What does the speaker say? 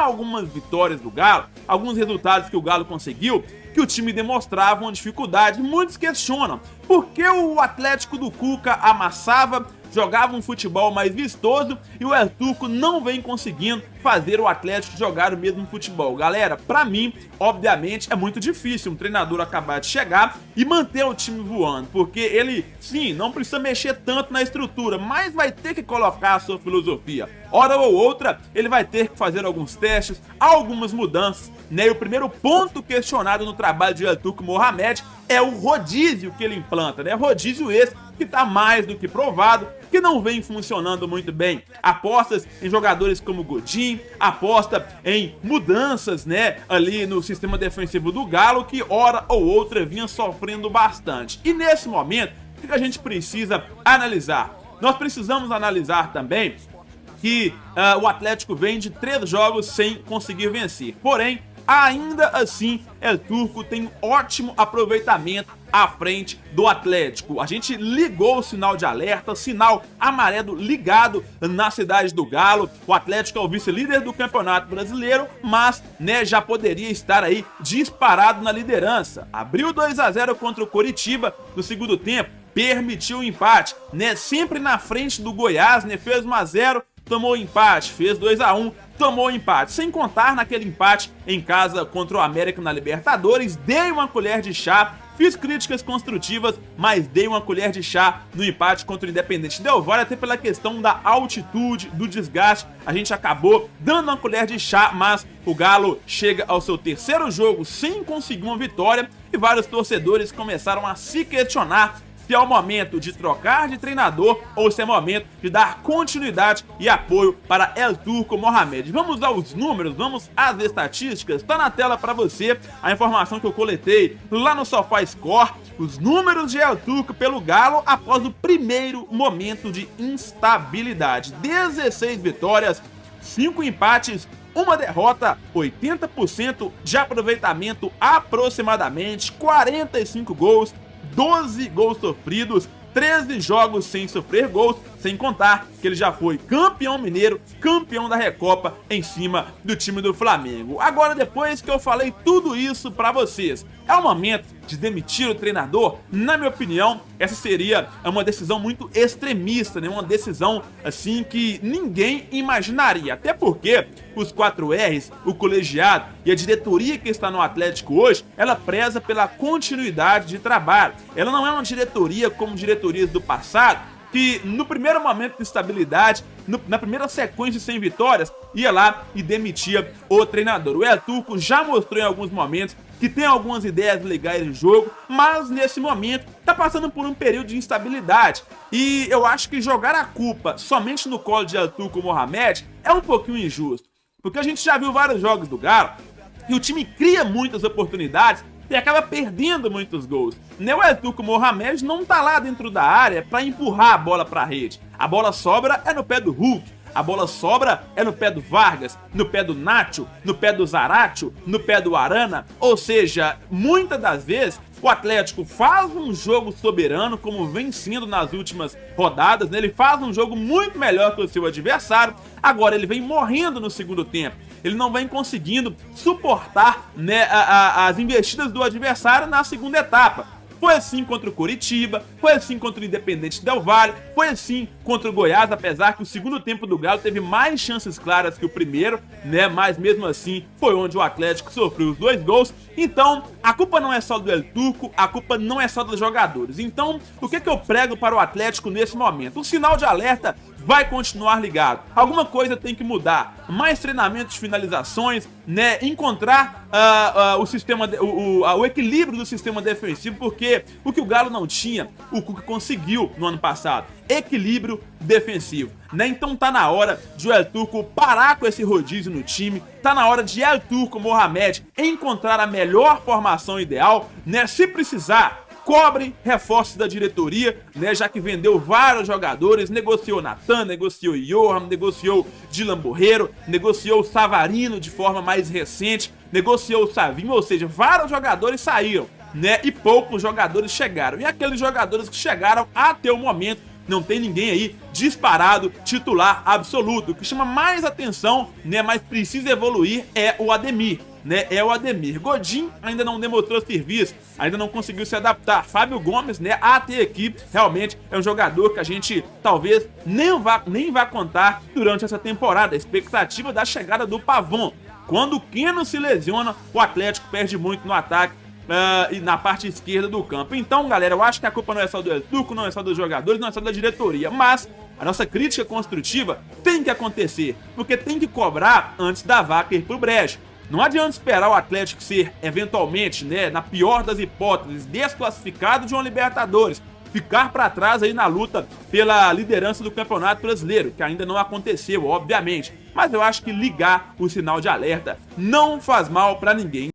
algumas vitórias do Galo, alguns resultados que o Galo conseguiu, que o time demonstrava uma dificuldade. Muitos questionam por que o Atlético do Cuca amassava, jogava um futebol mais vistoso e o El Turco não vem conseguindo fazer o Atlético jogar o mesmo futebol. Galera, pra mim, obviamente, é muito difícil um treinador acabar de chegar e manter o time voando, porque ele, sim, não precisa mexer tanto na estrutura, mas vai ter que colocar a sua filosofia. Hora ou outra, ele vai ter que fazer alguns testes, algumas mudanças, né? E o primeiro ponto questionado no trabalho de El Turco Mohamed é o rodízio que ele implanta, né? Rodízio esse que tá mais do que provado, que não vem funcionando muito bem. Apostas em jogadores como Godin, aposta em mudanças, né, ali no sistema defensivo do Galo, que hora ou outra vinha sofrendo bastante. E nesse momento, o que a gente precisa analisar? Nós precisamos analisar também que o Atlético vem de 3 jogos sem conseguir vencer. Porém, ainda assim, El Turco tem um ótimo aproveitamento à frente do Atlético. A gente ligou o sinal de alerta, sinal amarelo ligado na cidade do Galo. O Atlético é o vice-líder do Campeonato Brasileiro, mas, né, já poderia estar aí disparado na liderança. Abriu 2-0 contra o Coritiba no segundo tempo, permitiu o empate, né, sempre na frente do Goiás, né, fez 1-0, tomou empate, fez 2-1, tomou empate, sem contar naquele empate em casa contra o América na Libertadores. Dei uma colher de chá, fiz críticas construtivas, mas dei uma colher de chá no empate contra o Independente Del Valle, até pela questão da altitude, do desgaste. A gente acabou dando uma colher de chá, mas o Galo chega ao seu 3º jogo sem conseguir uma vitória e vários torcedores começaram a se questionar se é o momento de trocar de treinador ou se é o momento de dar continuidade e apoio para El Turco Mohamed. Vamos aos números, vamos às estatísticas. Está na tela para você a informação que eu coletei lá no SofaScore. Os números de El Turco pelo Galo após o primeiro momento de instabilidade. 16 vitórias, 5 empates, 1 derrota, 80% de aproveitamento aproximadamente, 45 gols, 12 gols sofridos, 13 jogos sem sofrer gols, sem contar que ele já foi campeão mineiro, campeão da Recopa em cima do time do Flamengo. Agora, depois que eu falei tudo isso pra vocês, é o momento de demitir o treinador? Na minha opinião, essa seria uma decisão muito extremista, né? Uma decisão assim que ninguém imaginaria, até porque os 4 R's, o colegiado e a diretoria que está no Atlético hoje, ela preza pela continuidade de trabalho. Ela não é uma diretoria como diretorias do passado, que no primeiro momento de estabilidade, na primeira sequência de 100 vitórias, ia lá e demitia o treinador. O El Turco já mostrou em alguns momentos que tem algumas ideias legais de jogo, mas nesse momento tá passando por um período de instabilidade. E eu acho que jogar a culpa somente no colo de El Turco Mohamed é um pouquinho injusto, porque a gente já viu vários jogos do Galo e o time cria muitas oportunidades e acaba perdendo muitos gols. O El Turco Mohamed não tá lá dentro da área para empurrar a bola para a rede. A bola sobra é no pé do Hulk, a bola sobra é no pé do Vargas, no pé do Nacho, no pé do Zaratio, no pé do Arana. Ou seja, muitas das vezes o Atlético faz um jogo soberano, como vem sendo nas últimas rodadas, né? Ele faz um jogo muito melhor que o seu adversário. Agora ele vem morrendo no segundo tempo. Ele não vem conseguindo suportar, né, as investidas do adversário na segunda etapa. Foi assim contra o Coritiba, foi assim contra o Independente Del Valle, foi assim contra o Goiás, apesar que o segundo tempo do Galo teve mais chances claras que o primeiro, né? Mas mesmo assim foi onde o Atlético sofreu os 2 gols. Então a culpa não é só do El Turco, a culpa não é só dos jogadores. Então o que eu prego para o Atlético nesse momento? O sinal de alerta vai continuar ligado. Alguma coisa tem que mudar. Mais treinamentos de finalizações, né? Encontrar o equilíbrio do sistema defensivo, porque o que o Galo não tinha, o Cuca conseguiu no ano passado. Equilíbrio defensivo, né? Então tá na hora de o El Turco parar com esse rodízio no time. Tá na hora de El Turco Mohamed encontrar a melhor formação ideal, né? Se precisar, cobre reforços da diretoria, né, já que vendeu vários jogadores, negociou Natan, negociou Johan, negociou Dylan Borreiro, negociou o Savarino de forma mais recente, negociou o Savinho, ou seja, vários jogadores saíram, né, e poucos jogadores chegaram. E aqueles jogadores que chegaram até o momento não tem ninguém aí disparado, titular absoluto. O que chama mais atenção, né, mas precisa evoluir é o Ademir. Né, é o Ademir. Godin ainda não demonstrou serviço, ainda não conseguiu se adaptar. Fábio Gomes, né, até aqui, realmente é um jogador que a gente talvez nem vá contar durante essa temporada. A expectativa da chegada do Pavon. Quando o Keno se lesiona, o Atlético perde muito no ataque e na parte esquerda do campo. Então, galera, eu acho que a culpa não é só do El Turco, não é só dos jogadores, não é só da diretoria, mas a nossa crítica construtiva tem que acontecer, porque tem que cobrar antes da vaca ir pro brejo. Não adianta esperar o Atlético ser, eventualmente, né, na pior das hipóteses, desclassificado de uma Libertadores, ficar para trás aí na luta pela liderança do Campeonato Brasileiro, que ainda não aconteceu, obviamente. Mas eu acho que ligar o sinal de alerta não faz mal para ninguém.